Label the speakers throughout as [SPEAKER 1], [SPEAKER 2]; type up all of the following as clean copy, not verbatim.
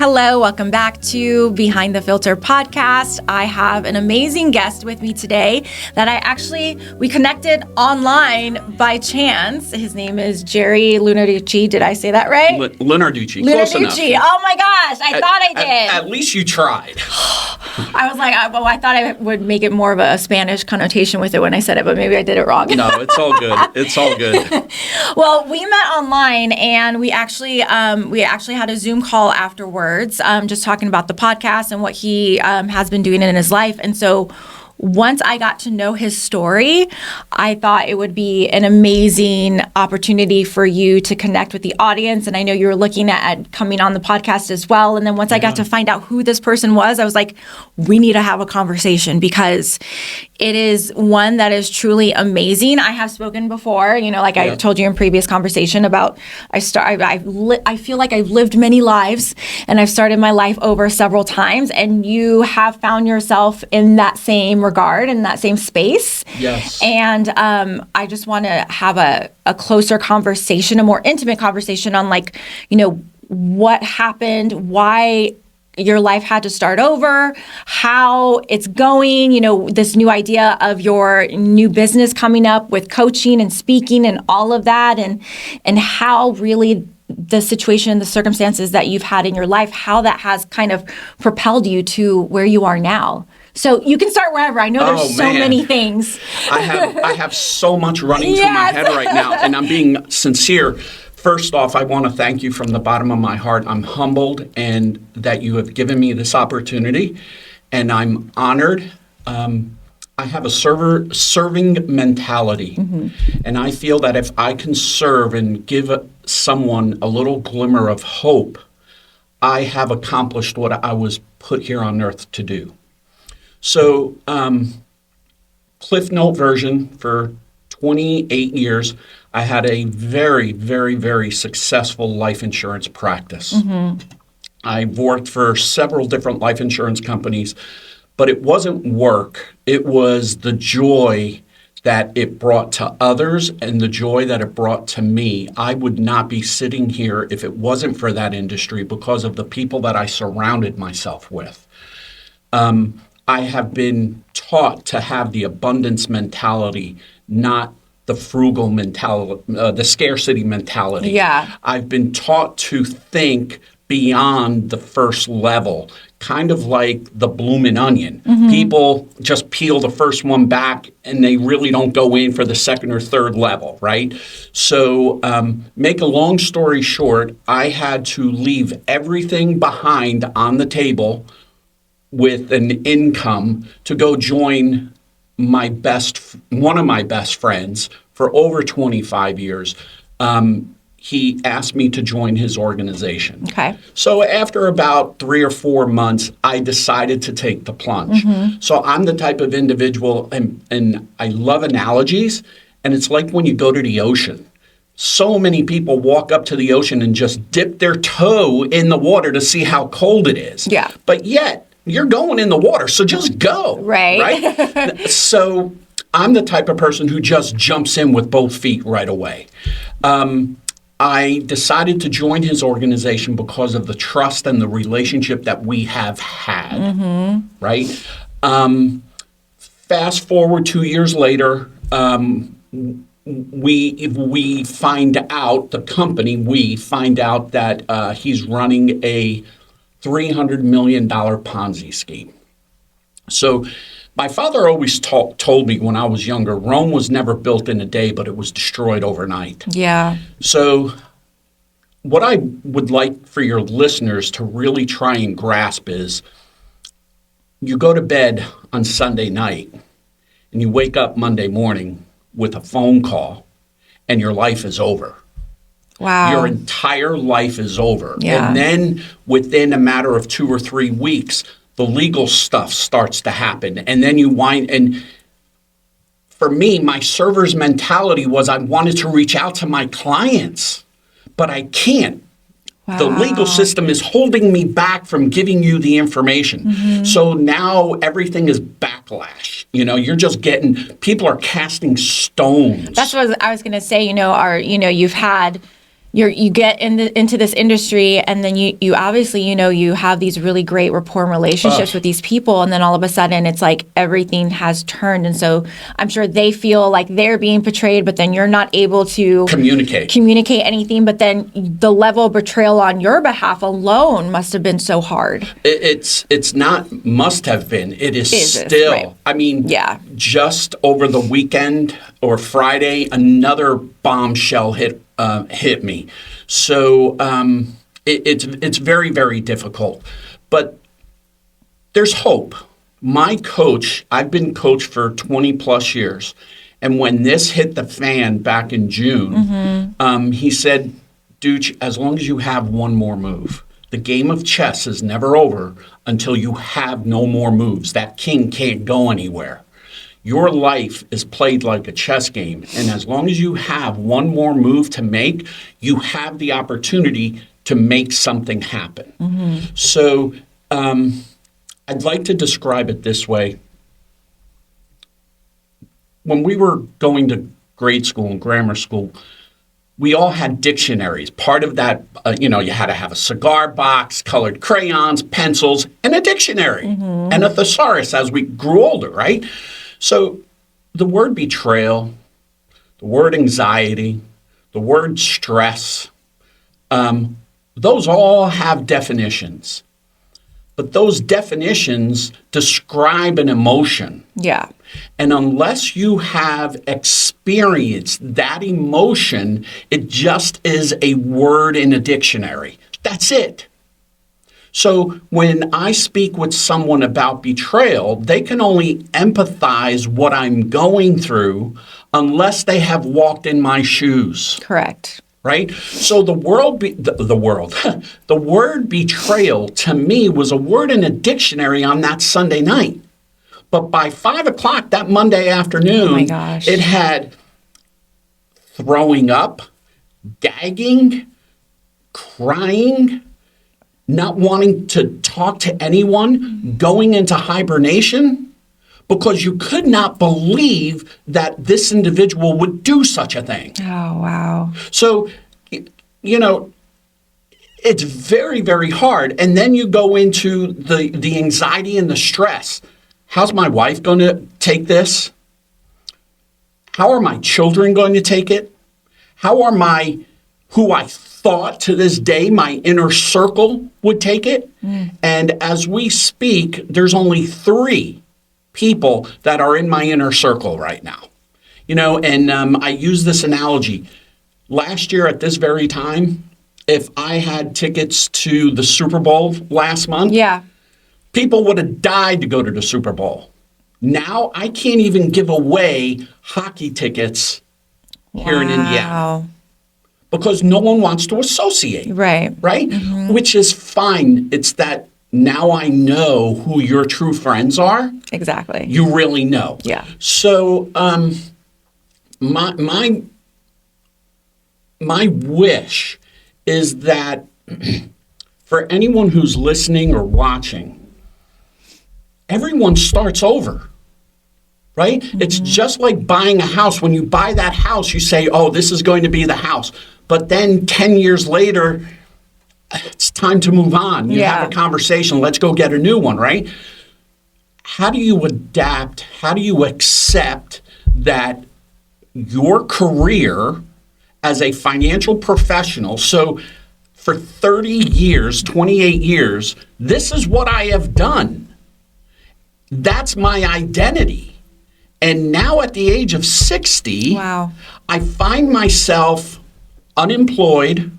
[SPEAKER 1] Hello, welcome back to Behind the Filter podcast. I have an amazing guest with me today that we connected online by chance. His name is Gerry Linarducci. Did I say that right?
[SPEAKER 2] Linarducci. Close enough.
[SPEAKER 1] Oh my gosh, I thought I did.
[SPEAKER 2] At least you tried.
[SPEAKER 1] I was like, I thought I would make it more of a Spanish connotation with it when I said it, but maybe I did it wrong.
[SPEAKER 2] No, it's all good. It's all good.
[SPEAKER 1] Well, we met online and we actually had a Zoom call afterwards, just talking about the podcast and what he has been doing in his life. And so once I got to know his story, I thought it would be an amazing opportunity for you to connect with the audience. And I know you were looking at coming on the podcast as well. And then once I got to find out who this person was, I was like, we need to have a conversation because it is one that is truly amazing. I have spoken before, I told you in previous conversation about I feel like I've lived many lives and I've started my life over several times, and you have found yourself in that same regard, in that same space.
[SPEAKER 2] Yes.
[SPEAKER 1] And I just want to have a closer conversation, a more intimate conversation on what happened, why your life had to start over, how it's going, this new idea of your new business coming up with coaching and speaking and all of that, and how really the situation, the circumstances that you've had in your life, how that has kind of propelled you to where you are now. So you can start wherever. I know there's so many things.
[SPEAKER 2] I have so much running through my head right now, and I'm being sincere. First off, I want to thank you from the bottom of my heart. I'm humbled and that you have given me this opportunity, and I'm honored. I have a serving mentality, and I feel that if I can serve and give someone a little glimmer of hope, I have accomplished what I was put here on earth to do. So, Cliff Note version, for 28 years, I had a very, very, very successful life insurance practice. I worked for several different life insurance companies, but it wasn't work. It was the joy that it brought to others and the joy that it brought to me. I would not be sitting here if it wasn't for that industry because of the people that I surrounded myself with. I have been taught to have the abundance mentality, not the frugal mentality, the scarcity mentality.
[SPEAKER 1] Yeah.
[SPEAKER 2] I've been taught to think beyond the first level, kind of like the bloomin' onion. People just peel the first one back and they really don't go in for the second or third level, right? So make a long story short, I had to leave everything behind on the table with an income to go join one of my best friends for over 25 years. He asked me to join his organization.
[SPEAKER 1] Okay.
[SPEAKER 2] So after about 3 or 4 months, I decided to take the plunge. So I'm the type of individual, and I love analogies, and it's like when you go to the ocean. So many people walk up to the ocean and just dip their toe in the water to see how cold it is.
[SPEAKER 1] Yeah.
[SPEAKER 2] But yet, you're going in the water, so just go. Right? So I'm the type of person who just jumps in with both feet right away. I decided to join his organization because of the trust and the relationship that we have had, right? Fast forward 2 years later, we find out, the company, we find out that he's running a $300 million Ponzi scheme. So my father always told me when I was younger, Rome was never built in a day, but it was destroyed overnight.
[SPEAKER 1] Yeah.
[SPEAKER 2] So what I would like for your listeners to really try and grasp is you go to bed on Sunday night and you wake up Monday morning with a phone call and your life is over.
[SPEAKER 1] Wow.
[SPEAKER 2] Your entire life is over.
[SPEAKER 1] Yeah.
[SPEAKER 2] And then within a matter of 2 or 3 weeks, the legal stuff starts to happen. And then and for me, my server's mentality was I wanted to reach out to my clients, but I can't. Wow. The legal system is holding me back from giving you the information. So now everything is backlash. You're just people are casting stones.
[SPEAKER 1] That's what I was going to say, you've had you get into this industry, and then you obviously, you have these really great rapport and relationships with these people, and then all of a sudden it's like everything has turned. And so I'm sure they feel like they're being betrayed, but then you're not able to communicate anything. But then the level of betrayal on your behalf alone must have been so hard.
[SPEAKER 2] It's not must have been. It is still. Right. I mean, just over the weekend or Friday, another bombshell hit me. So it's very, very difficult. But there's hope. My coach, I've been coach for 20 plus years. And when this hit the fan back in June, he said, Ducci, as long as you have one more move, the game of chess is never over until you have no more moves. That king can't go anywhere. Your life is played like a chess game, and as long as you have one more move to make, you have the opportunity to make something happen. So I'd like to describe it this way. When we were going to grade school and grammar school, we all had dictionaries. Part of that, you had to have a cigar box, colored crayons, pencils, and a dictionary, and a thesaurus as we grew older, right? So the word betrayal, the word anxiety, the word stress, those all have definitions. But those definitions describe an emotion. Yeah. And unless you have experienced that emotion, it just is a word in a dictionary. That's it. So when I speak with someone about betrayal, they can only empathize what I'm going through unless they have walked in my shoes.
[SPEAKER 1] Correct.
[SPEAKER 2] Right? So the word betrayal to me was a word in a dictionary on that Sunday night. But by 5 o'clock that Monday afternoon, it had throwing up, gagging, crying, not wanting to talk to anyone, going into hibernation, because you could not believe that this individual would do such a thing.
[SPEAKER 1] Oh, wow.
[SPEAKER 2] So, it's very, very hard. And then you go into the anxiety and the stress. How's my wife going to take this? How are my children going to take it? How are who I thought to this day my inner circle would take it? And as we speak, there's only 3 people that are in my inner circle right now. And I use this analogy. Last year at this very time, if I had tickets to the Super Bowl last month, people would have died to go to the Super Bowl. Now I can't even give away hockey tickets here in Indiana because no one wants to associate. Right? Which is fine. It's that now I know who your true friends are.
[SPEAKER 1] Exactly.
[SPEAKER 2] You really know. Yeah. So my wish is that for anyone who's listening or watching, everyone starts over, right? It's just like buying a house. When you buy that house, you say, oh, this is going to be the house. But then 10 years later, it's time to move on. You have a conversation. Let's go get a new one, right? How do you adapt? How do you accept that your career as a financial professional, so for 30 years, 28 years, this is what I have done. That's my identity. And now at the age of 60, I find myself unemployed,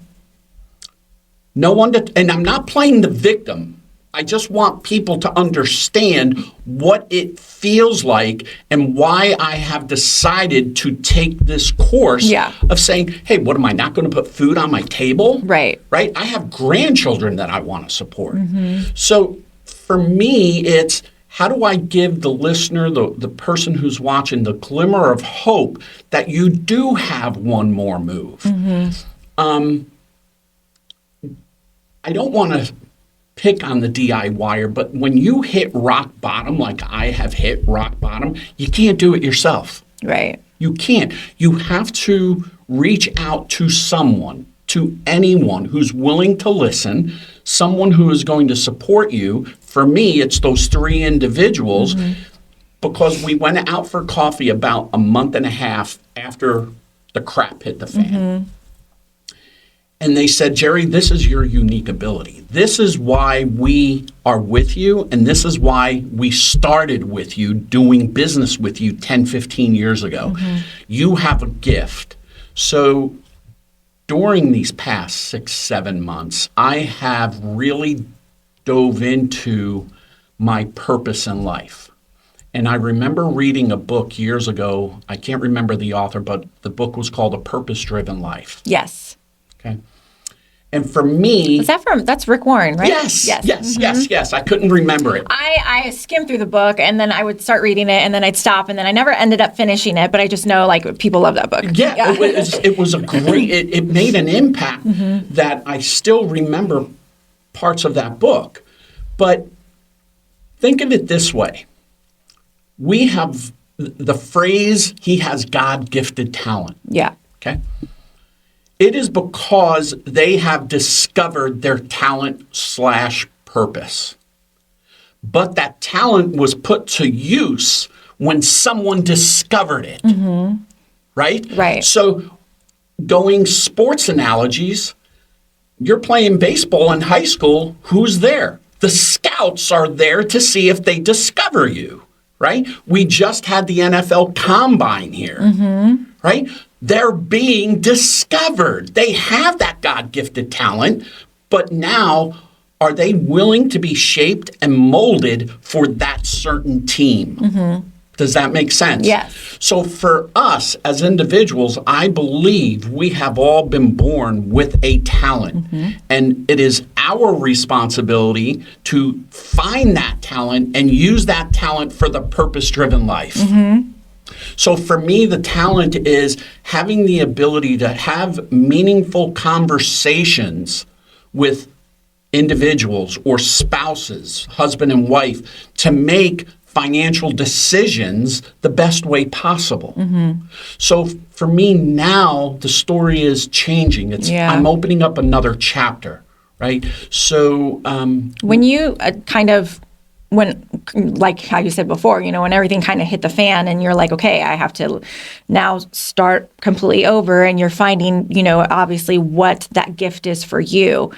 [SPEAKER 2] no one to, and I'm not playing the victim. I just want people to understand what it feels like and why I have decided to take this course of saying, hey, what am I not going to put food on my table? Right. I have grandchildren that I want to support. So for me, it's how do I give the listener, the person who's watching, the glimmer of hope that you do have one more move? I don't want to pick on the DIYer, but when you hit rock bottom, like I have hit rock bottom, you can't do it yourself. Right. You can't. You have to reach out to someone to anyone who's willing to listen, someone who is going to support you. For me, it's those three individuals, because we went out for coffee about a month and a half after the crap hit the fan. And they said, Gerry, this is your unique ability. This is why we are with you, and this is why we started with you, doing business with you 10, 15 years ago. You have a gift. So during these past 6, 7 months, I have really dove into my purpose in life. And I remember reading a book years ago. I can't remember the author, but the book was called A Purpose-Driven Life.
[SPEAKER 1] Yes.
[SPEAKER 2] Okay. And for me...
[SPEAKER 1] That's Rick Warren, right?
[SPEAKER 2] Yes. I couldn't remember it.
[SPEAKER 1] I skimmed through the book, and then I would start reading it, and then I'd stop, and then I never ended up finishing it, but I just know, like, people love that book.
[SPEAKER 2] Yeah. It was a great... It made an impact that I still remember parts of that book. But think of it this way. We have the phrase, he has God-gifted talent.
[SPEAKER 1] Yeah.
[SPEAKER 2] Okay? It is because they have discovered their talent/purpose. But that talent was put to use when someone discovered it. Right?
[SPEAKER 1] Right.
[SPEAKER 2] So going sports analogies, you're playing baseball in high school, who's there? The scouts are there to see if they discover you, right? We just had the NFL Combine here, right? They're being discovered. They have that God-gifted talent, but now are they willing to be shaped and molded for that certain team? Does that make sense?
[SPEAKER 1] Yes.
[SPEAKER 2] So for us as individuals, I believe we have all been born with a talent. And it is our responsibility to find that talent and use that talent for the purpose-driven life. So for me, the talent is having the ability to have meaningful conversations with individuals or spouses, husband and wife, to make financial decisions the best way possible. So for me now, the story is changing. I'm opening up another chapter, right? So
[SPEAKER 1] when you when, like how you said before, when everything kind of hit the fan and you're like, okay, I have to now start completely over, and you're finding, obviously what that gift is for you.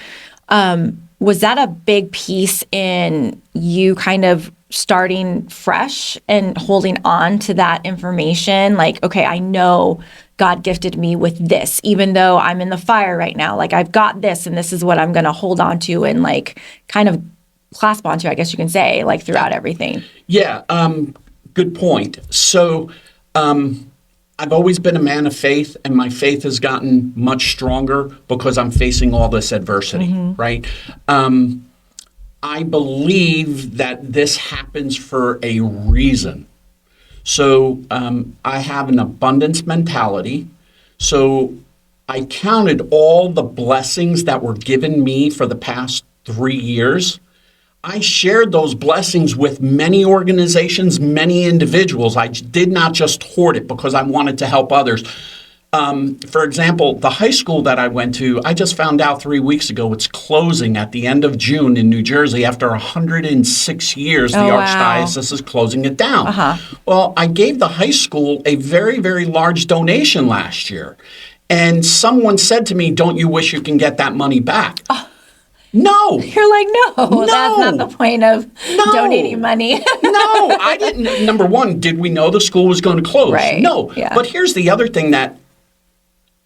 [SPEAKER 1] Was that a big piece in you kind of starting fresh and holding on to that information? Like, okay, I know God gifted me with this, even though I'm in the fire right now. Like, I've got this, and this is what I'm going to hold on to and like kind of clasp onto, I guess you can say, like throughout everything.
[SPEAKER 2] Yeah, good point. So I've always been a man of faith, and my faith has gotten much stronger because I'm facing all this adversity, right? I believe that this happens for a reason. So I have an abundance mentality. So I counted all the blessings that were given me for the past 3 years. I shared those blessings with many organizations, many individuals. I did not just hoard it because I wanted to help others. For example, the high school that I went to, I just found out 3 weeks ago it's closing at the end of June in New Jersey. After 106 years, the Archdiocese is closing it down. Well, I gave the high school a very, very large donation last year. And someone said to me, don't you wish you can get that money back? No.
[SPEAKER 1] You're like, no, that's not the point of donating money.
[SPEAKER 2] No, I didn't. Number one, did we know the school was going to close?
[SPEAKER 1] Right.
[SPEAKER 2] No.
[SPEAKER 1] Yeah.
[SPEAKER 2] But here's the other thing that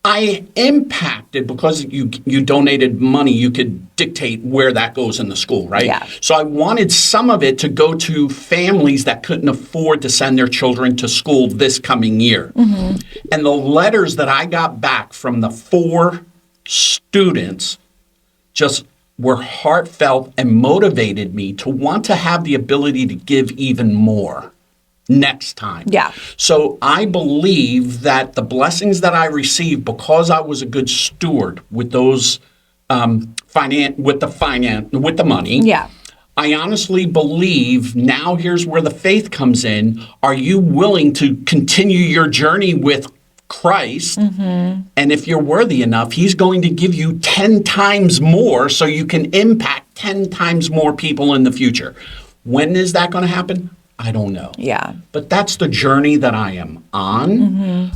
[SPEAKER 2] I impacted, because you donated money, you could dictate where that goes in the school, right?
[SPEAKER 1] Yeah.
[SPEAKER 2] So I wanted some of it to go to families that couldn't afford to send their children to school this coming year. And the letters that I got back from the 4 students just were heartfelt and motivated me to want to have the ability to give even more next time.
[SPEAKER 1] Yeah.
[SPEAKER 2] So I believe that the blessings that I received, because I was a good steward with those with the money.
[SPEAKER 1] Yeah.
[SPEAKER 2] I honestly believe now here's where the faith comes in. Are you willing to continue your journey with Christ. And if you're worthy enough, he's going to give you 10 times more so you can impact 10 times more people in the future. When is that going to happen? I don't know.
[SPEAKER 1] Yeah.
[SPEAKER 2] But that's the journey that I am on.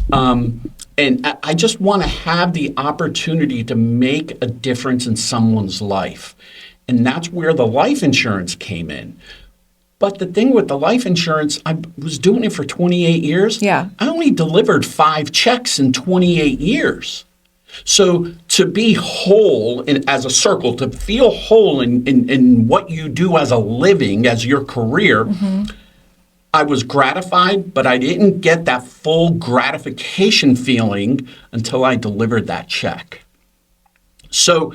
[SPEAKER 2] And I just want to have the opportunity to make a difference in someone's life. And that's where the life insurance came in. But the thing with the life insurance, I was doing it for 28 years.
[SPEAKER 1] Yeah.
[SPEAKER 2] I only delivered 5 checks in 28 years. So to be whole as a circle, to feel whole in what you do as a living, as your career, I was gratified, but I didn't get that full gratification feeling until I delivered that check. So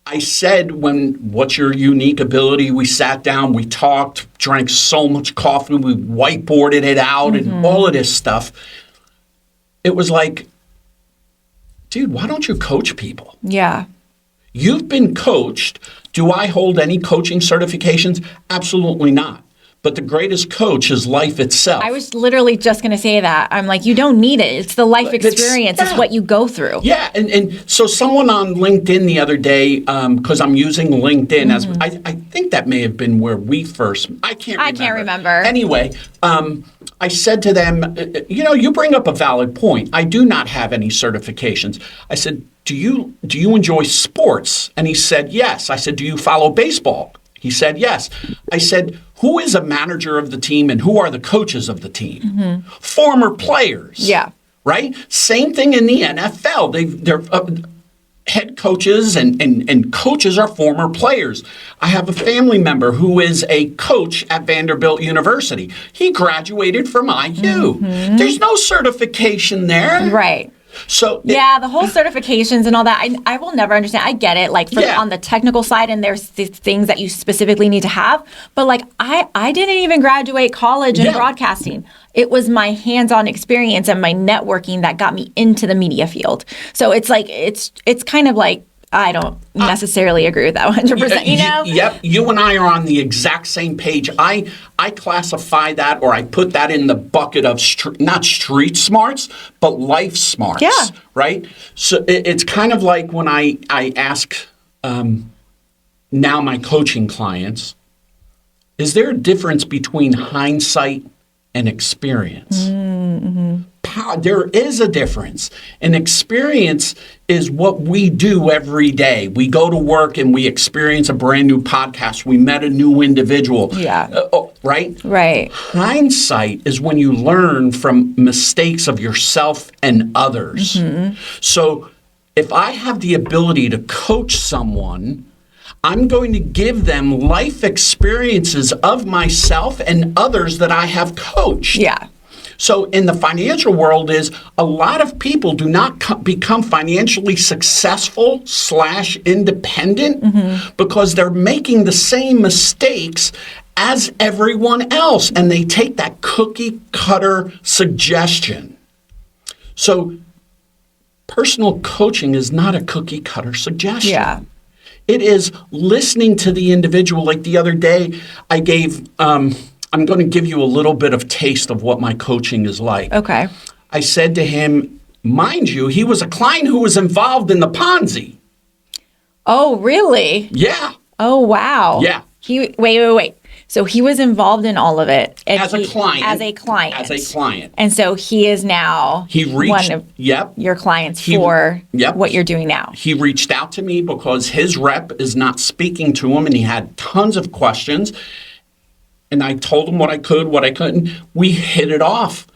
[SPEAKER 2] I said, what's your unique ability? We sat down, we talked, drank so much coffee, we whiteboarded it out and all of this stuff. It was like, dude, why don't you coach people?
[SPEAKER 1] Yeah.
[SPEAKER 2] You've been coached. Do I hold any coaching certifications? Absolutely not. But the greatest coach is life itself.
[SPEAKER 1] I was literally just going to say that. I'm like, you don't need it. It's the life experience. It's what you go through.
[SPEAKER 2] Yeah. And so someone on LinkedIn the other day, because I'm using LinkedIn, as I think that may have been where we first, I can't remember. Anyway, I said to them, you bring up a valid point. I do not have any certifications. I said, do you enjoy sports? And he said, yes. I said, do you follow baseball? He said, yes. I said, who is a manager of the team and who are the coaches of the team? Former players.
[SPEAKER 1] Yeah.
[SPEAKER 2] Right? Same thing in the NFL. They're head coaches and coaches are former players. I have a family member who is a coach at Vanderbilt University. He graduated from IU. There's no certification there.
[SPEAKER 1] Right.
[SPEAKER 2] So
[SPEAKER 1] the whole certifications and all that, I will never understand. I get it, like on the technical side, and there's these things that you specifically need to have. But like I didn't even graduate college in broadcasting. It was my hands-on experience and my networking that got me into the media field. So it's like it's kind of like I don't necessarily agree with that 100%, you know?
[SPEAKER 2] Yep. You and I are on the exact same page. I classify that, or I put that in the bucket of not street smarts, but life smarts.
[SPEAKER 1] Yeah.
[SPEAKER 2] Right? So it's kind of like when I ask now my coaching clients, is there a difference between hindsight and experience? There is a difference. And experience is what we do every day. We go to work and we experience a brand new podcast. We met a new individual.
[SPEAKER 1] Yeah.
[SPEAKER 2] Right?
[SPEAKER 1] Right.
[SPEAKER 2] Hindsight is when you learn from mistakes of yourself and others. So if I have the ability to coach someone, I'm going to give them life experiences of myself and others that I have coached.
[SPEAKER 1] Yeah.
[SPEAKER 2] So in the financial world is a lot of people do not become financially successful / independent because they're making the same mistakes as everyone else. And they take that cookie cutter suggestion. So personal coaching is not a cookie cutter suggestion.
[SPEAKER 1] Yeah.
[SPEAKER 2] It is listening to the individual. Like the other day, I gave, I'm going to give you a little bit of taste of what my coaching is like.
[SPEAKER 1] Okay.
[SPEAKER 2] I said to him, mind you, he was a client who was involved in the Ponzi.
[SPEAKER 1] Oh, really?
[SPEAKER 2] Yeah.
[SPEAKER 1] Oh, wow.
[SPEAKER 2] Yeah.
[SPEAKER 1] Wait. So he was involved in all of it.
[SPEAKER 2] As a client.
[SPEAKER 1] As a client.
[SPEAKER 2] As a client.
[SPEAKER 1] And so he is now one of your clients for what you're doing now.
[SPEAKER 2] He reached out to me because his rep is not speaking to him, and he had tons of questions. And I told him what I could, what I couldn't. We hit it off.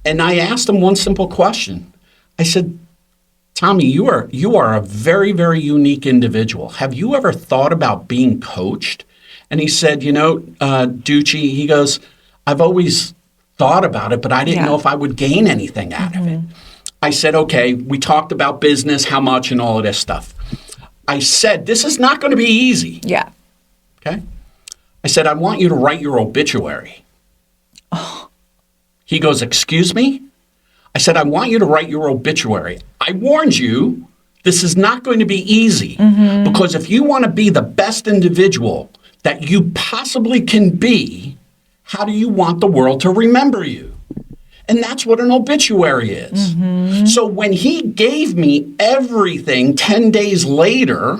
[SPEAKER 2] And I asked him one simple question. I said, Tommy, you are a very, very unique individual. Have you ever thought about being coached? And he said, Ducci, he goes, I've always thought about it, but I didn't know if I would gain anything out of it. I said, okay, we talked about business, how much, and all of this stuff. I said, this is not going to be easy.
[SPEAKER 1] Yeah.
[SPEAKER 2] Okay. I said, I want you to write your obituary.
[SPEAKER 1] Oh.
[SPEAKER 2] He goes, excuse me? I said, I want you to write your obituary. I warned you, this is not going to be easy because if you want to be the best individual that you possibly can be, how do you want the world to remember you? And that's what an obituary is. So when he gave me everything 10 days later,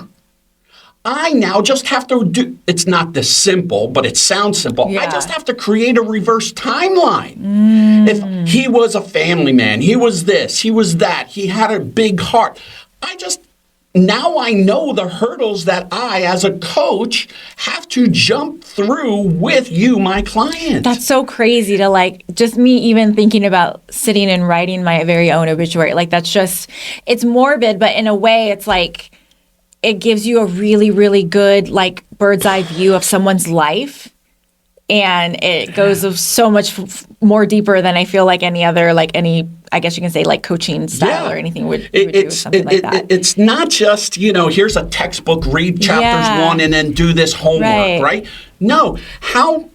[SPEAKER 2] I now just have to do, it's not this simple, but it sounds simple. I just have to create a reverse timeline. If he was a family man, he was this, he was that, he had a big heart. Now I know the hurdles that I, as a coach, have to jump through with you, my client.
[SPEAKER 1] That's so crazy to like, just me even thinking about sitting and writing my very own obituary. Like that's just, it's morbid, but in a way it's like, it gives you a really, really good like bird's eye view of someone's life. And it goes so much more deeper than I feel like any other, I guess you can say like coaching style or anything would do something like that.
[SPEAKER 2] It's not just, here's a textbook, read chapters 1 and then do this homework, right? No, how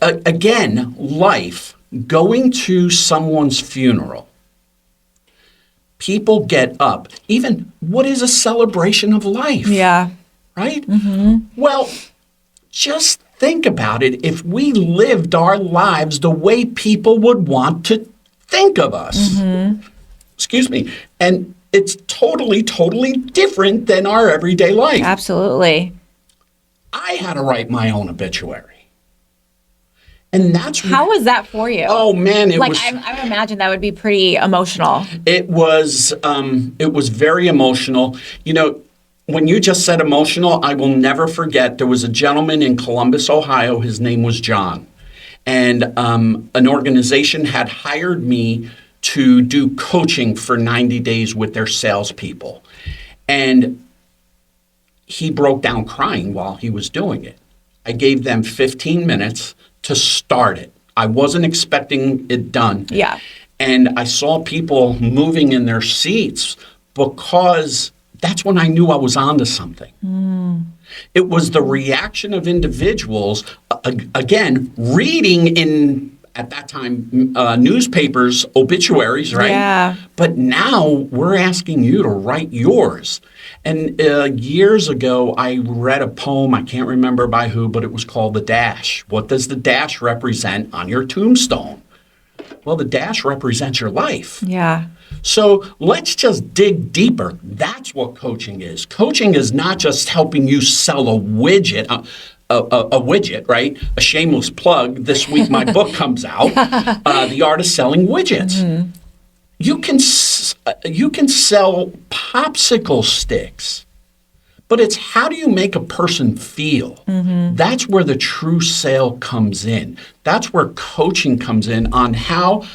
[SPEAKER 2] again, life, going to someone's funeral, people get up, even what is a celebration of life? Yeah. Right? Well, just think about it. If we lived our lives the way people would want to think of us, excuse me, and it's totally, totally different than our everyday life.
[SPEAKER 1] Absolutely.
[SPEAKER 2] I had to write my own obituary. And
[SPEAKER 1] how was that for you?
[SPEAKER 2] Oh man,
[SPEAKER 1] I would imagine that would be pretty emotional.
[SPEAKER 2] It was very emotional. When you just said emotional, I will never forget, there was a gentleman in Columbus, Ohio. His name was John. And an organization had hired me to do coaching for 90 days with their salespeople. And he broke down crying while he was doing it. I gave them 15 minutes to start it. I wasn't expecting it done.
[SPEAKER 1] Yeah.
[SPEAKER 2] And I saw people moving in their seats because that's when I knew I was onto something. It was the reaction of individuals, again, reading in, at that time, newspapers, obituaries, right?
[SPEAKER 1] Yeah.
[SPEAKER 2] But now we're asking you to write yours. And years ago, I read a poem, I can't remember by who, but it was called The Dash. What does the dash represent on your tombstone? Well, the dash represents your life.
[SPEAKER 1] Yeah.
[SPEAKER 2] So let's just dig deeper. That's what coaching is. Coaching is not just helping you sell a widget, a widget, right? A shameless plug. This week my book comes out, The Art of Selling Widgets. You can sell popsicle sticks, but it's how do you make a person feel? That's where the true sale comes in. That's where coaching comes in on how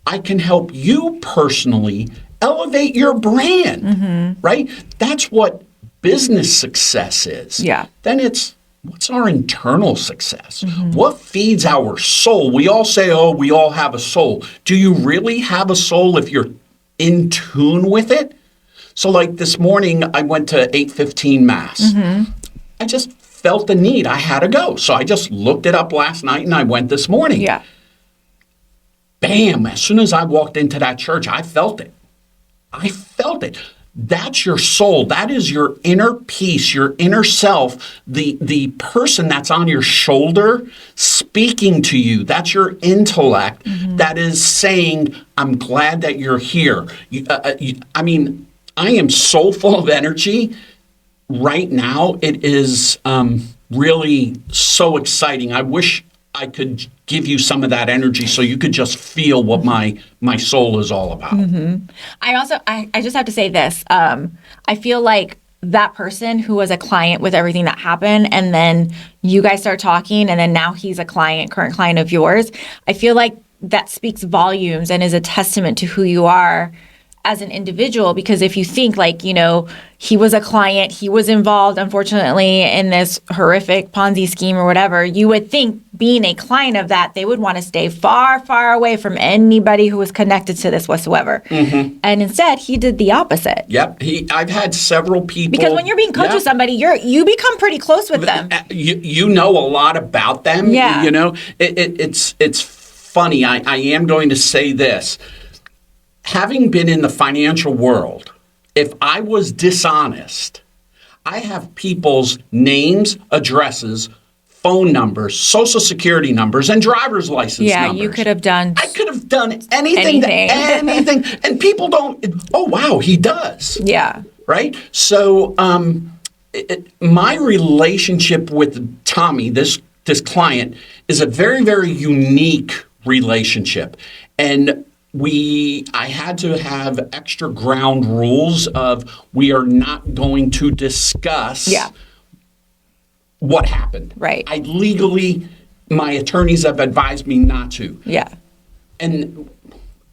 [SPEAKER 2] I can help you personally elevate your brand, right? That's what business success is.
[SPEAKER 1] Yeah.
[SPEAKER 2] Then it's what's our internal success? What feeds our soul? We all say, oh, we all have a soul. Do you really have a soul if you're in tune with it? So like this morning, I went to 8:15 Mass. I just felt the need. I had to go. So I just looked it up last night and I went this morning.
[SPEAKER 1] Yeah.
[SPEAKER 2] Bam, as soon as I walked into that church, I felt it. I felt it. That's your soul. That is your inner peace, your inner self, the person that's on your shoulder speaking to you. That's your intellect that is saying, I'm glad that you're here. I am so full of energy right now. It is really so exciting. I wish I could give you some of that energy so you could just feel what my soul is all about.
[SPEAKER 1] I just have to say this. I feel like that person who was a client with everything that happened, and then you guys start talking, and then now he's a current client of yours. I feel like that speaks volumes and is a testament to who you are as an individual, because if you think he was a client, he was involved, unfortunately, in this horrific Ponzi scheme or whatever, you would think being a client of that, they would want to stay far, far away from anybody who was connected to this whatsoever. And instead, he did the opposite.
[SPEAKER 2] Yep. I've had several people.
[SPEAKER 1] Because when you're being coached with somebody, you become pretty close with them.
[SPEAKER 2] You know a lot about them.
[SPEAKER 1] Yeah.
[SPEAKER 2] It's funny. I am going to say this. Having been in the financial world, if I was dishonest, I have people's names, addresses, phone numbers, social security numbers, and driver's license numbers.
[SPEAKER 1] You could have done.
[SPEAKER 2] I could have done anything. And people don't, oh, wow, he does.
[SPEAKER 1] Yeah.
[SPEAKER 2] Right? So my relationship with Tommy, this client, is a very, very unique relationship. And I had to have extra ground rules of we are not going to discuss what happened.
[SPEAKER 1] Right.
[SPEAKER 2] My attorneys have advised me not to.
[SPEAKER 1] Yeah.
[SPEAKER 2] And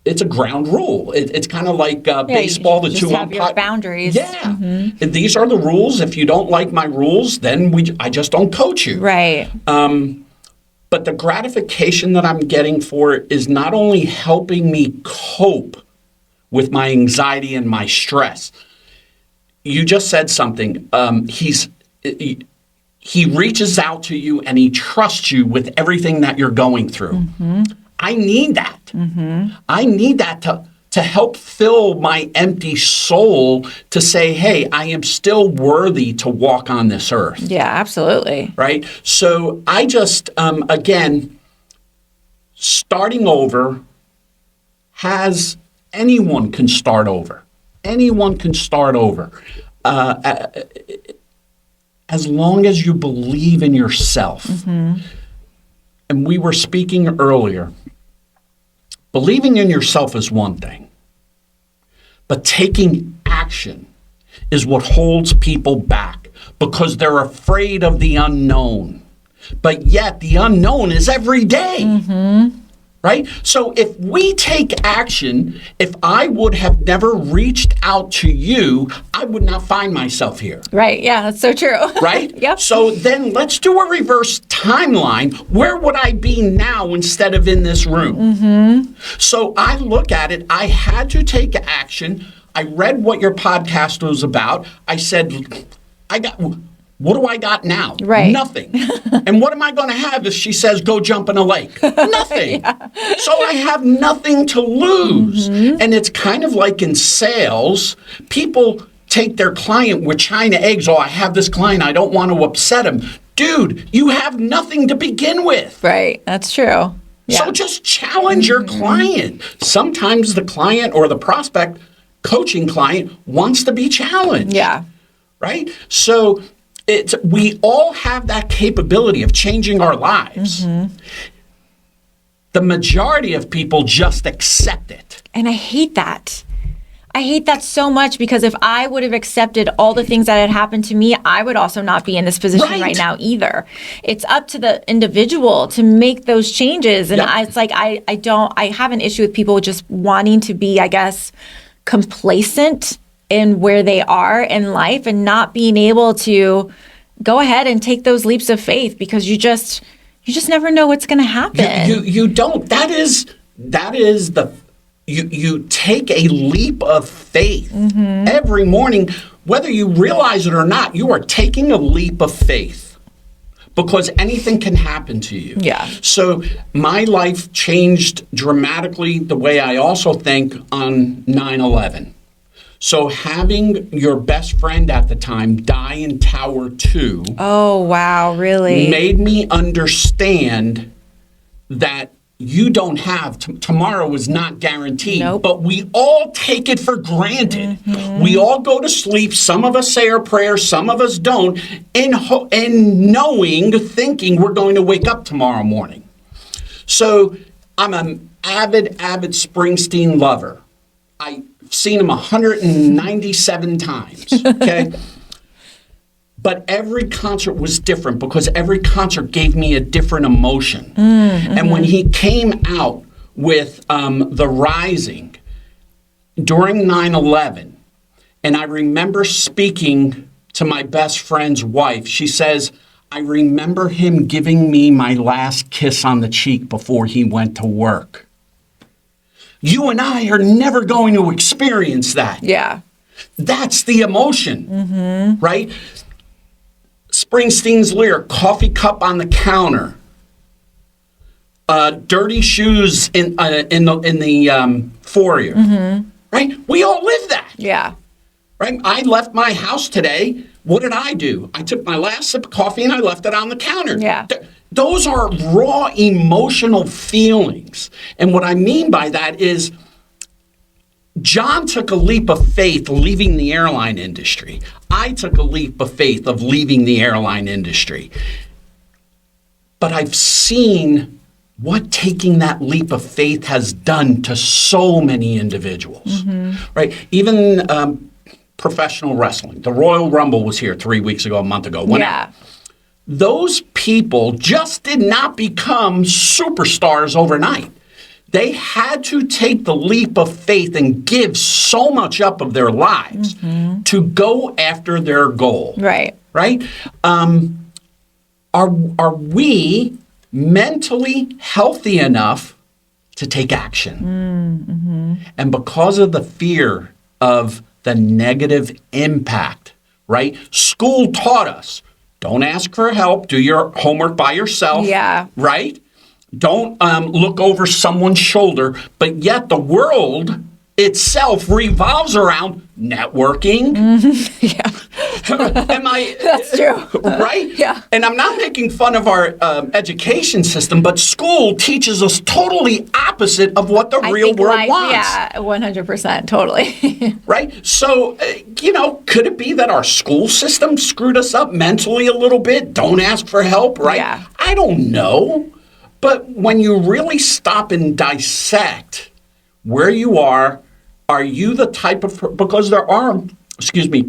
[SPEAKER 2] it's a ground rule. It's kind of like baseball, the
[SPEAKER 1] just
[SPEAKER 2] two
[SPEAKER 1] have your boundaries.
[SPEAKER 2] Yeah. Mm-hmm. These are the rules. If you don't like my rules, then I just don't coach you.
[SPEAKER 1] Right.
[SPEAKER 2] But the gratification that I'm getting for it is not only helping me cope with my anxiety and my stress. You just said something. He reaches out to you and he trusts you with everything that you're going through. Mm-hmm. I need that. Mm-hmm. I need that to help fill my empty soul to say, hey, I am still worthy to walk on this earth.
[SPEAKER 1] Yeah, absolutely.
[SPEAKER 2] Right? So I just, again, starting over anyone can start over. Anyone can start over. As long as you believe in yourself. Mm-hmm. And we were speaking earlier. Believing in yourself is one thing, but taking action is what holds people back because they're afraid of the unknown. But yet the unknown is every day. Mm-hmm. Right? So if we take action, if I would have never reached out to you, I would not find myself here.
[SPEAKER 1] Right. Yeah, that's so true.
[SPEAKER 2] Right?
[SPEAKER 1] Yep.
[SPEAKER 2] So then let's do a reverse timeline. Where would I be now instead of in this room? Mm-hmm. So I look at it. I had to take action. I read what your podcast was about. I said, what do I got now?
[SPEAKER 1] Right.
[SPEAKER 2] Nothing. And what am I going to have if she says, go jump in a lake? Nothing. Yeah. So I have nothing to lose. Mm-hmm. And it's kind of like in sales, people take their client with China eggs. Oh, I have this client. I don't want to upset him. Dude, you have nothing to begin with.
[SPEAKER 1] Right. That's true. Yeah.
[SPEAKER 2] So just challenge your client. Sometimes the client or the prospect coaching client wants to be challenged.
[SPEAKER 1] Yeah.
[SPEAKER 2] Right? So we all have that capability of changing our lives. Mm-hmm. The majority of people just accept it.
[SPEAKER 1] And I hate that. I hate that so much because if I would have accepted all the things that had happened to me, I would also not be in this position right now either. It's up to the individual to make those changes. And it's like, I have an issue with people just wanting to be, I guess, complacent in where they are in life and not being able to go ahead and take those leaps of faith because you just never know what's going to happen.
[SPEAKER 2] You don't. That is you take a leap of faith every morning, whether you realize it or not. You are taking a leap of faith because anything can happen to you.
[SPEAKER 1] Yeah.
[SPEAKER 2] So my life changed dramatically the way I also think on 9/11. So having your best friend at the time die in Tower 2.
[SPEAKER 1] Oh, wow, really?
[SPEAKER 2] Made me understand that you don't have, tomorrow is not guaranteed.
[SPEAKER 1] Nope.
[SPEAKER 2] But we all take it for granted. Mm-hmm. We all go to sleep. Some of us say our prayers, some of us don't, and thinking we're going to wake up tomorrow morning. So I'm an avid Springsteen lover. I've seen him 197 times, okay? But every concert was different because every concert gave me a different emotion. Mm-hmm. And when he came out with The Rising during 9/11, and I remember speaking to my best friend's wife, she says, I remember him giving me my last kiss on the cheek before he went to work. You and I are never going to experience that.
[SPEAKER 1] Yeah.
[SPEAKER 2] That's the emotion, right? Springsteen's lyric, coffee cup on the counter, dirty shoes in the foyer, right? We all live that.
[SPEAKER 1] Yeah.
[SPEAKER 2] right? I left my house today. What did I do? I took my last sip of coffee and I left it on the counter.
[SPEAKER 1] Yeah.
[SPEAKER 2] Those are raw emotional feelings. And what I mean by that is John took a leap of faith leaving the airline industry. I took a leap of faith of leaving the airline industry. But I've seen what taking that leap of faith has done to so many individuals, right? Even professional wrestling. The Royal Rumble was here 3 weeks ago, a month ago. Whenever. Those people just did not become superstars overnight. They had to take the leap of faith and give so much up of their lives to go after their goal.
[SPEAKER 1] Right.
[SPEAKER 2] Right? Are we mentally healthy enough to take action? And because of the fear of the negative impact, right? School taught us, don't ask for help, do your homework by yourself, right? Don't look over someone's shoulder, but yet the world itself revolves around networking.
[SPEAKER 1] That's true.
[SPEAKER 2] Right?
[SPEAKER 1] Yeah.
[SPEAKER 2] And I'm not making fun of our education system, but school teaches us totally opposite of what the real world wants.
[SPEAKER 1] Yeah, 100%, totally.
[SPEAKER 2] Right? So, could it be that our school system screwed us up mentally a little bit? Don't ask for help, right?
[SPEAKER 1] Yeah.
[SPEAKER 2] I don't know. But when you really stop and dissect where you are you the type of, because there are,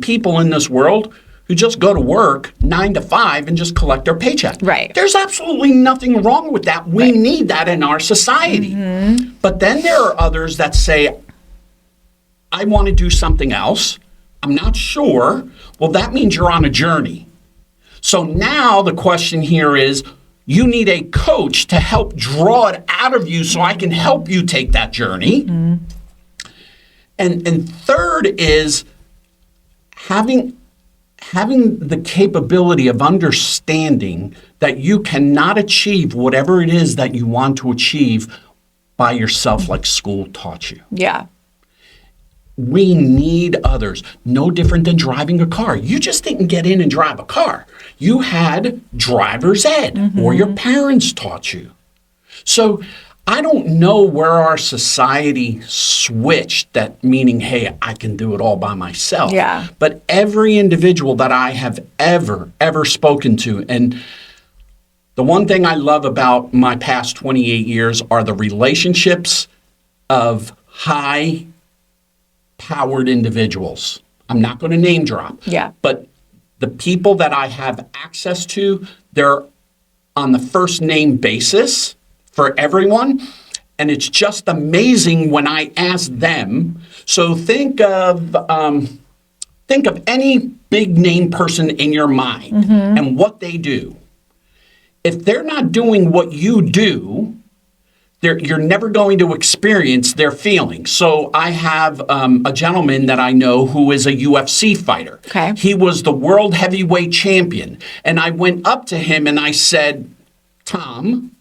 [SPEAKER 2] people in this world who just go to work 9 to 5 and just collect their paycheck.
[SPEAKER 1] Right.
[SPEAKER 2] There's absolutely nothing wrong with that. We need that in our society. But then there are others that say, I want to do something else. I'm not sure. Well, that means you're on a journey. So now the question here is, you need a coach to help draw it out of you so I can help you take that journey. And third is having the capability of understanding that you cannot achieve whatever it is that you want to achieve by yourself like school taught you.
[SPEAKER 1] Yeah.
[SPEAKER 2] We need others. No different than driving a car. You just didn't get in and drive a car. You had driver's ed, or your parents taught you. So I don't know where our society switched that, meaning, hey, I can do it all by myself.
[SPEAKER 1] Yeah.
[SPEAKER 2] But every individual that I have ever spoken to, and the one thing I love about my past 28 years are the relationships of high-powered individuals. I'm not going to name drop.
[SPEAKER 1] Yeah.
[SPEAKER 2] But the people that I have access to, they're on the first name basis for everyone. And it's just amazing when I ask them. So think of any big name person in your mind and what they do. If they're not doing what you do, you're never going to experience their feelings. So I have a gentleman that I know who is a UFC fighter.
[SPEAKER 1] Okay.
[SPEAKER 2] He was the world heavyweight champion. And I went up to him and I said, Tom,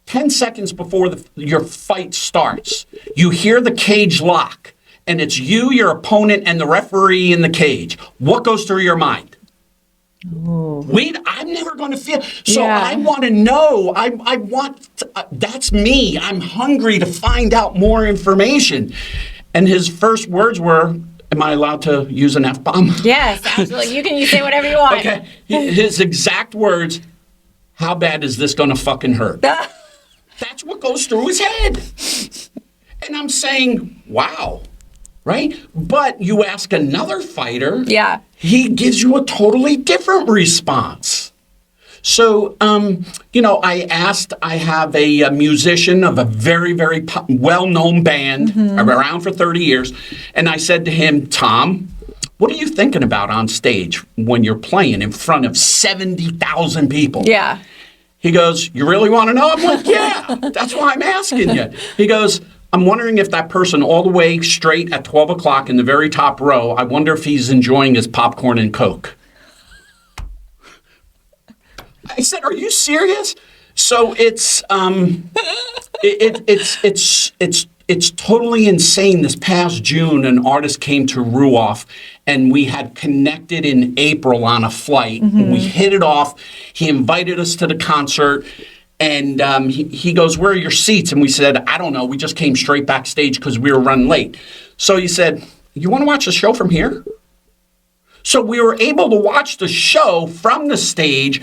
[SPEAKER 2] 10 seconds before your fight starts, you hear the cage lock, and it's you, your opponent, and the referee in the cage. What goes through your mind? I'm never going to feel. So I want to know. I want. That's me. I'm hungry to find out more information. And his first words were, am I allowed to use an F-bomb?
[SPEAKER 1] Yes, absolutely. You say whatever you want.
[SPEAKER 2] Okay. His exact words, how bad is this going to fucking hurt? That's what goes through his head. And I'm saying, wow, right? But you ask another fighter, he gives you a totally different response. So, I have a musician of a very, very well-known band, around for 30 years, and I said to him, Tom, what are you thinking about on stage when you're playing in front of 70,000 people?
[SPEAKER 1] Yeah.
[SPEAKER 2] He goes, you really want to know? I'm like, yeah, that's why I'm asking you. He goes, I'm wondering if that person all the way straight at 12 o'clock in the very top row, I wonder if he's enjoying his popcorn and Coke. I said, are you serious? So it's it's totally insane. This past June, an artist came to Ruoff, and we had connected in April on a flight. We hit it off. He invited us to the concert, and he goes, "Where are your seats?" And we said, "I don't know. We just came straight backstage because we were running late." So he said, "You want to watch the show from here?" So we were able to watch the show from the stage,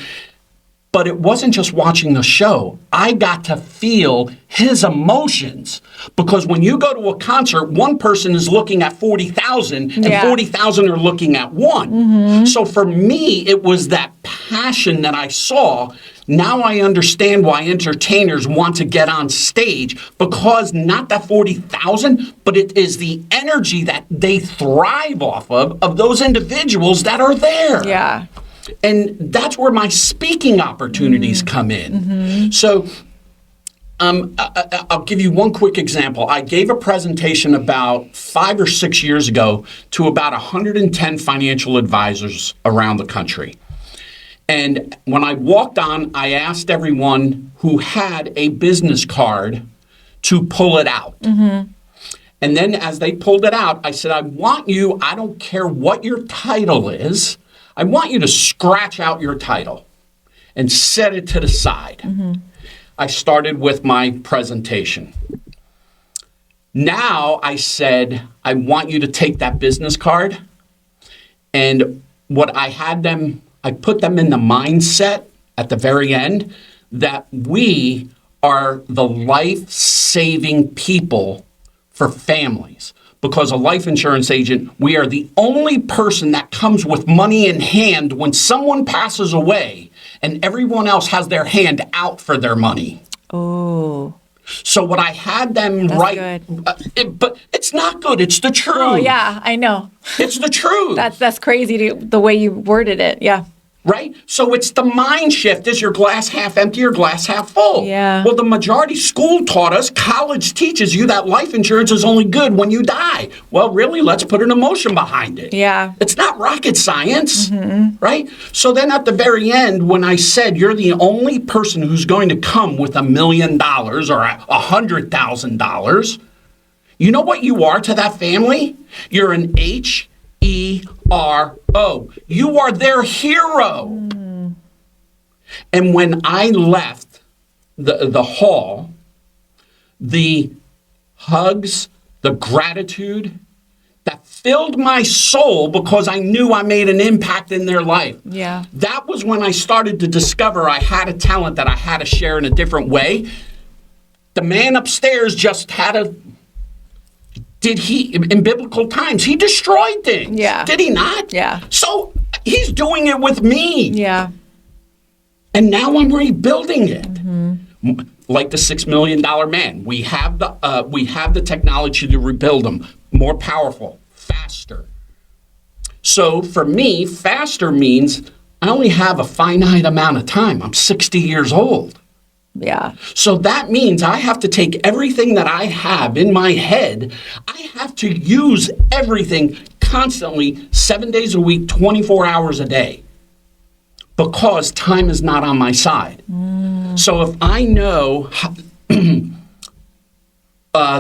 [SPEAKER 2] but it wasn't just watching the show. I got to feel his emotions, because when you go to a concert, one person is looking at 40,000 and 40,000 are looking at one. So for me, it was that passion that I saw. Now I understand why entertainers want to get on stage, because not that 40,000, but it is the energy that they thrive off of those individuals that are there.
[SPEAKER 1] Yeah.
[SPEAKER 2] And that's where my speaking opportunities come in. So I'll give you one quick example. I gave a presentation about 5 or 6 years ago to about 110 financial advisors around the country. And when I walked on, I asked everyone who had a business card to pull it out. And then as they pulled it out, I said, I don't care what your title is, I want you to scratch out your title and set it to the side. I started with my presentation. Now I said, I want you to take that business card, and I put them in the mindset at the very end that we are the life-saving people for families. Because a life insurance agent, we are the only person that comes with money in hand when someone passes away, and everyone else has their hand out for their money.
[SPEAKER 1] Oh.
[SPEAKER 2] So what I had them write, but it's not good. It's the truth.
[SPEAKER 1] Oh, yeah, I know.
[SPEAKER 2] It's the truth.
[SPEAKER 1] That's crazy, the way you worded it. Yeah.
[SPEAKER 2] Right? So it's the mind shift. Is your glass half empty or glass half full?
[SPEAKER 1] Yeah.
[SPEAKER 2] Well, the majority school taught us, college teaches you that life insurance is only good when you die. Well, really, let's put an emotion behind it. Yeah. It's not rocket science, right? So then at the very end, when I said you're the only person who's going to come with $1 million or $100,000, you know what you are to that family? You're an HERO. You are their hero. And when I left the hall, the hugs, the gratitude that filled my soul, because I knew I made an impact in their life. Yeah. That was when I started to discover I had a talent that I had to share in a different way. The man upstairs just had in biblical times, he destroyed things. Yeah. Did he not? Yeah. So he's doing it with me. Yeah. And now I'm rebuilding it. Like the $6 million man. We have the technology to rebuild them. More powerful, faster. So for me, faster means I only have a finite amount of time. I'm 60 years old. Yeah. So that means I have to take everything that I have in my head. I have to use everything constantly, 7 days a week, 24 hours a day, because time is not on my side. So if I know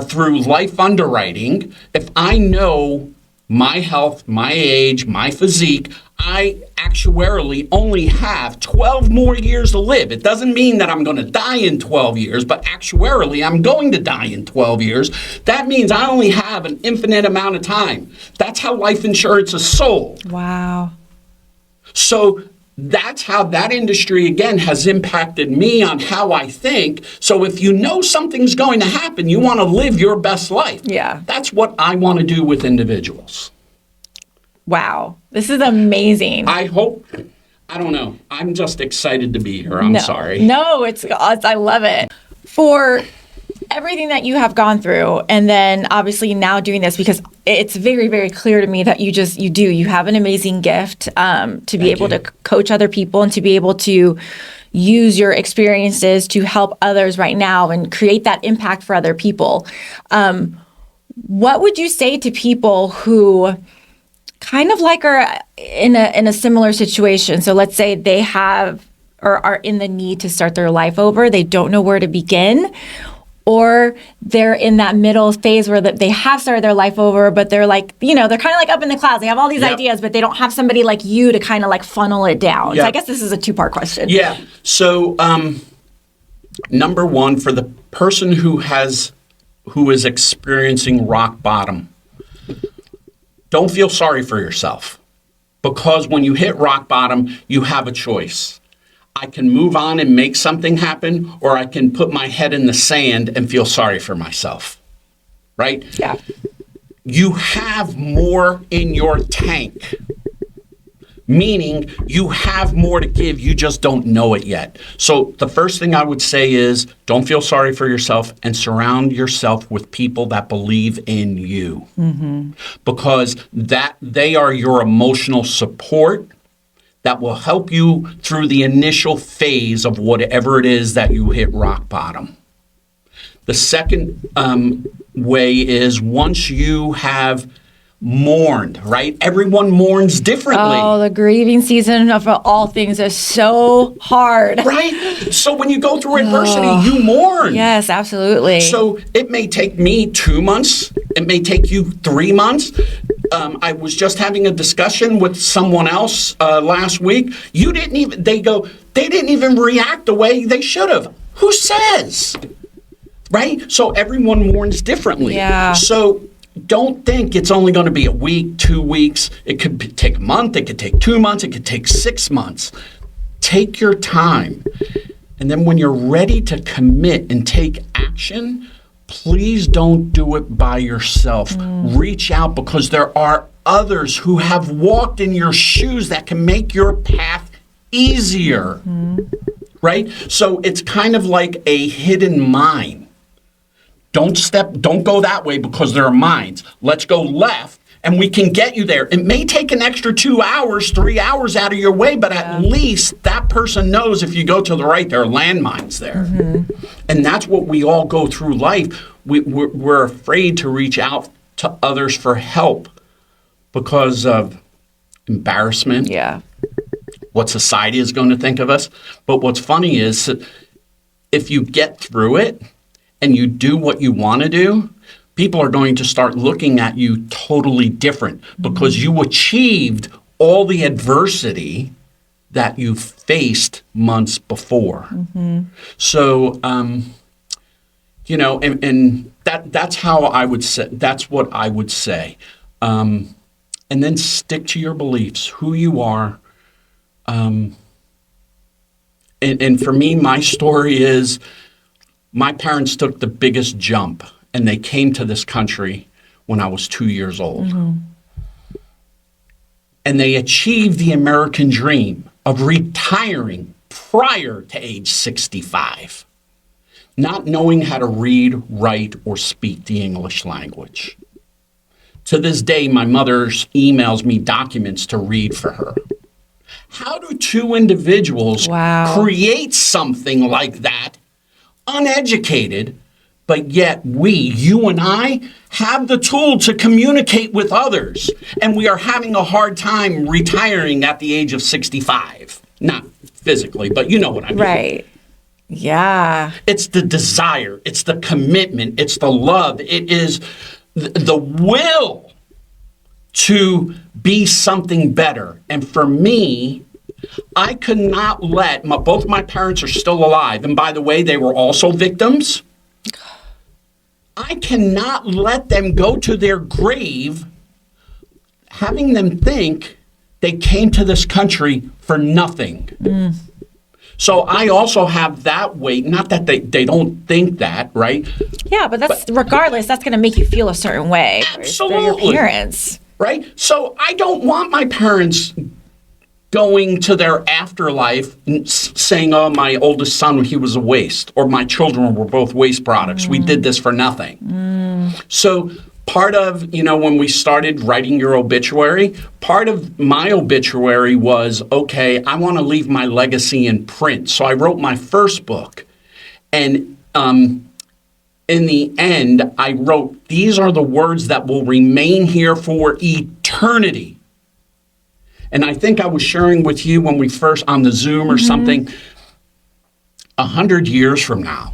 [SPEAKER 2] through life underwriting, if I know my health, my age, my physique, I actuarially only have 12 more years to live. It doesn't mean that I'm going to die in 12 years, but actuarially I'm going to die in 12 years. That means I only have an infinite amount of time. That's how life insurance is sold. Wow. So that's how that industry, again, has impacted me on how I think. So if you know something's going to happen, you want to live your best life. Yeah. That's what I want to do with individuals. Wow. This is amazing. I don't know. I'm just excited to be here. I'm sorry. No, I love it. For everything that you have gone through, and then obviously now doing this, because it's very, very clear to me that you have an amazing gift to be able to coach other people and to be able to use your experiences to help others right now and create that impact for other people. What would you say to people who kind of like are in a similar situation? So let's say they have or are in the need to start their life over. They don't know where to begin.
[SPEAKER 1] or they're in that middle phase where they have started their life over, but they're like, they're kind of like up in the clouds. They have all these ideas, but they don't have somebody like you to kind of like funnel it down. So I guess this is a 2-part question.
[SPEAKER 2] Yeah. So, number one, for the person who is experiencing rock bottom, don't feel sorry for yourself, because when you hit rock bottom, you have a choice. I can move on and make something happen, or I can put my head in the sand and feel sorry for myself, right?
[SPEAKER 1] Yeah.
[SPEAKER 2] You have more in your tank, meaning you have more to give. You just don't know it yet. So the first thing I would say is don't feel sorry for yourself, and surround yourself with people that believe in you, because they are your emotional support that will help you through the initial phase of whatever it is that you hit rock bottom. The second way is once you have mourned, right? Everyone mourns differently.
[SPEAKER 1] Oh, the grieving season of all things is so hard.
[SPEAKER 2] Right? So when you go through adversity, you mourn.
[SPEAKER 1] Yes, absolutely.
[SPEAKER 2] So it may take me 2 months. It may take you 3 months. I was just having a discussion with someone else last week. They didn't even react the way they should have. Who says? Right? So everyone mourns differently.
[SPEAKER 1] Yeah.
[SPEAKER 2] So don't think it's only going to be a week, 2 weeks. It could take a month. It could take 2 months. It could take 6 months. Take your time. And then when you're ready to commit and take action, please don't do it by yourself. Reach out, because there are others who have walked in your shoes that can make your path easier. Right? So it's kind of like a hidden mine. Don't go that way because there are mines. Let's go left and we can get you there. It may take an extra 2 hours, 3 hours out of your way, but at least that person knows if you go to the right, there are landmines there. And that's what we all go through life. We're afraid to reach out to others for help because of embarrassment.
[SPEAKER 1] Yeah.
[SPEAKER 2] What society is going to think of us. But what's funny is if you get through it and you do what you want to do, people are going to start looking at you totally different because you achieved all the adversity that you faced months before. So, and that's how I would say, that's what I would say. And then stick to your beliefs, who you are. And for me, my story is my parents took the biggest jump, and they came to this country when I was 2 years old. And they achieved the American dream of retiring prior to age 65, not knowing how to read, write, or speak the English language. To this day, my mother emails me documents to read for her. How do two individuals create something like that, uneducated, but yet you and I, have the tool to communicate with others, and we are having a hard time retiring at the age of 65? Not physically, but you know what I mean.
[SPEAKER 1] Right. Yeah.
[SPEAKER 2] It's the desire. It's the commitment. It's the love. It is the will to be something better. And for me, I could not let, both my parents are still alive. And by the way, they were also victims. I cannot let them go to their grave having them think they came to this country for nothing. So I also have that weight, not that they don't think that, right?
[SPEAKER 1] Yeah, but regardless, that's going to make you feel a certain way.
[SPEAKER 2] Absolutely.
[SPEAKER 1] They're your parents.
[SPEAKER 2] Right? So I don't want my parents going to their afterlife and saying, oh, my oldest son, he was a waste, or my children were both waste products. We did this for nothing. So part of, when we started writing your obituary, part of my obituary was, okay, I want to leave my legacy in print. So I wrote my first book. And in the end, I wrote, these are the words that will remain here for eternity. And I think I was sharing with you when we first on the Zoom or something, 100 years from now,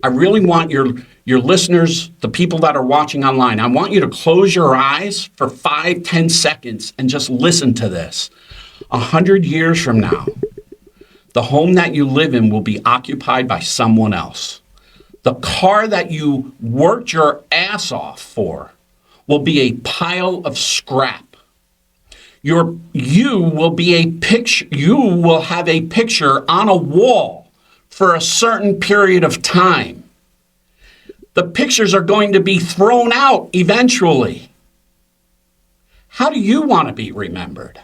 [SPEAKER 2] I really want your listeners, the people that are watching online, I want you to close your eyes for 5-10 seconds and just listen to this. 100 years from now, the home that you live in will be occupied by someone else. The car that you worked your ass off for will be a pile of scrap. You will be a picture. You will have a picture on a wall for a certain period of time. The pictures are going to be thrown out eventually. How do you want to be remembered?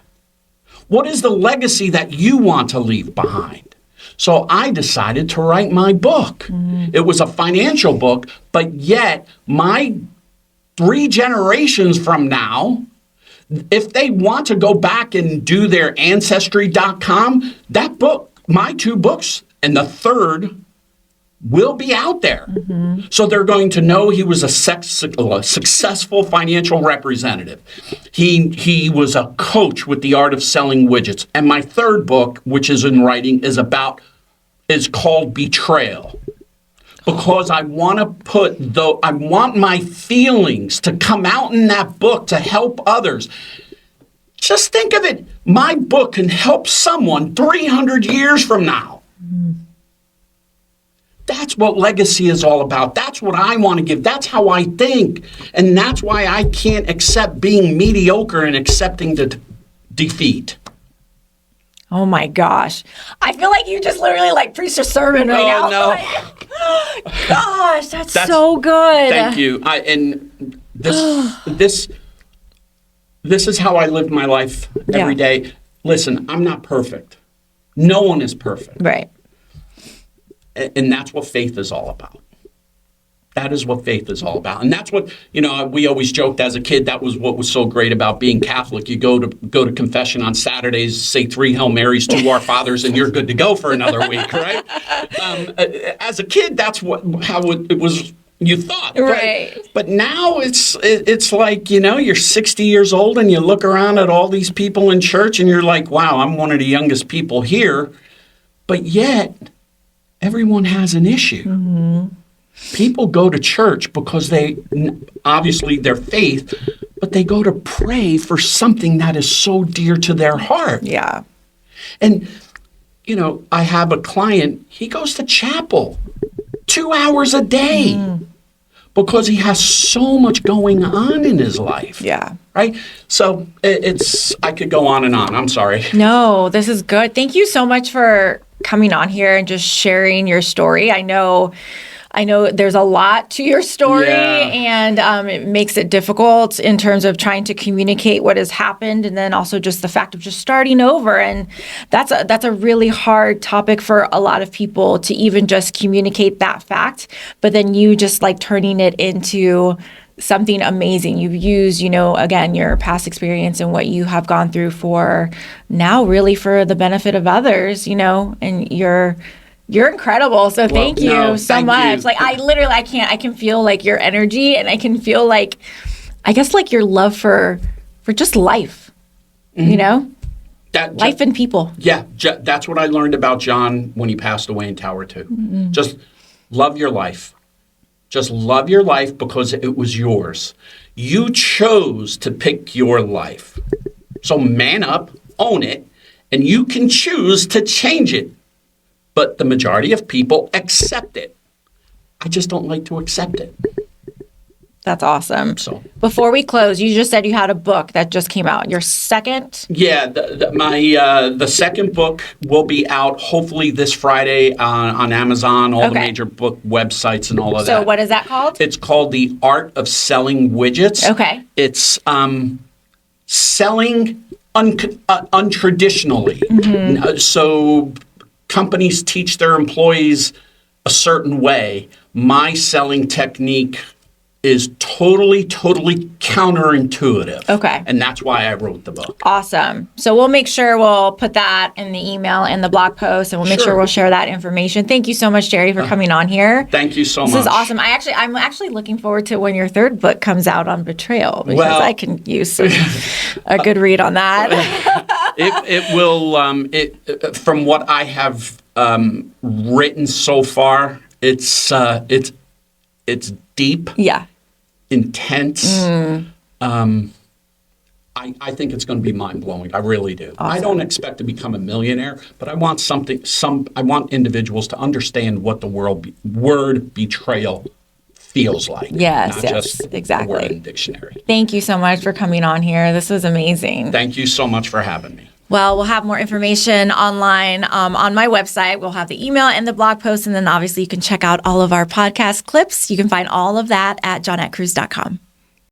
[SPEAKER 2] What is the legacy that you want to leave behind? So I decided to write my book. It was a financial book, but yet my 3 generations from now, if they want to go back and do their ancestry.com, that book, my 2 books, and the 3rd will be out there. So they're going to know he was a successful financial representative. He was a coach with the art of selling widgets. And my 3rd book, which is in writing, is called Betrayal. Because I want I want my feelings to come out in that book to help others. Just think of it. My book can help someone 300 years from now. That's what legacy is all about. That's what I want to give. That's how I think. And that's why I can't accept being mediocre and accepting the defeat.
[SPEAKER 1] Oh my gosh. I feel like you just literally like preached a sermon right now.
[SPEAKER 2] No.
[SPEAKER 1] Like, gosh, that's so good.
[SPEAKER 2] Thank you. This is how I live my life every day. Listen, I'm not perfect. No one is perfect.
[SPEAKER 1] Right.
[SPEAKER 2] And that's what faith is all about. That is what faith is all about. And that's what, we always joked as a kid, that was what was so great about being Catholic. You go to confession on Saturdays, say 3 Hail Marys, 2 Our Fathers, and you're good to go for another week, right? As a kid, that's how it was, you thought.
[SPEAKER 1] Right.
[SPEAKER 2] But now it's like, you're 60 years old and you look around at all these people in church and you're like, wow, I'm one of the youngest people here. But yet, everyone has an issue. People go to church because they, obviously their faith, but they go to pray for something that is so dear to their heart.
[SPEAKER 1] Yeah.
[SPEAKER 2] And, I have a client, he goes to chapel 2 hours a day because he has so much going on in his life.
[SPEAKER 1] Yeah.
[SPEAKER 2] Right? So I could go on and on. I'm sorry.
[SPEAKER 1] No, this is good. Thank you so much for coming on here and just sharing your story. I know there's a lot to your story, and it makes it difficult in terms of trying to communicate what has happened, and then also just the fact of just starting over. And that's a really hard topic for a lot of people to even just communicate that fact. But then you just like turning it into something amazing. You've used, again, your past experience and what you have gone through for now really for the benefit of others, and you're incredible. So thank you so much. You. Like I can feel like your energy, and I can feel like, I guess like your love for just life, life and people.
[SPEAKER 2] Yeah. That's what I learned about John when he passed away in Tower 2. Just love your life. Just love your life because it was yours. You chose to pick your life. So man up, own it, and you can choose to change it. But the majority of people accept it. I just don't like to accept it.
[SPEAKER 1] That's awesome.
[SPEAKER 2] So
[SPEAKER 1] before we close, you just said you had a book that just came out. Your second?
[SPEAKER 2] Yeah, the second book will be out hopefully this Friday on Amazon, all the major book websites and all of that.
[SPEAKER 1] So what is that called?
[SPEAKER 2] It's called The Art of Selling Widgets.
[SPEAKER 1] Okay.
[SPEAKER 2] It's selling untraditionally. So companies teach their employees a certain way. My selling technique is totally counterintuitive.
[SPEAKER 1] Okay.
[SPEAKER 2] And that's why I wrote the book.
[SPEAKER 1] Awesome. So we'll make sure we'll put that in the email and the blog post, and we'll make sure we'll share that information. Thank you so much, Gerry, for coming on here.
[SPEAKER 2] Thank you so much.
[SPEAKER 1] This is awesome. I'm actually looking forward to when your 3rd book comes out on betrayal, because I can use a good read on that.
[SPEAKER 2] It will, from what I have written so far, It's deep,
[SPEAKER 1] Yeah.
[SPEAKER 2] intense. I think it's going to be mind-blowing. I really do.
[SPEAKER 1] Awesome.
[SPEAKER 2] I don't expect to become a millionaire, but I want I want individuals to understand what the word betrayal feels like.
[SPEAKER 1] Yes,
[SPEAKER 2] not
[SPEAKER 1] yes,
[SPEAKER 2] just
[SPEAKER 1] exactly.
[SPEAKER 2] the word in the dictionary.
[SPEAKER 1] Thank you so much for coming on here. This was amazing.
[SPEAKER 2] Thank you so much for having me.
[SPEAKER 1] Well, we'll have more information online on my website. We'll have the email and the blog post, and then obviously you can check out all of our podcast clips. You can find all of that at JohnetteCruz.com.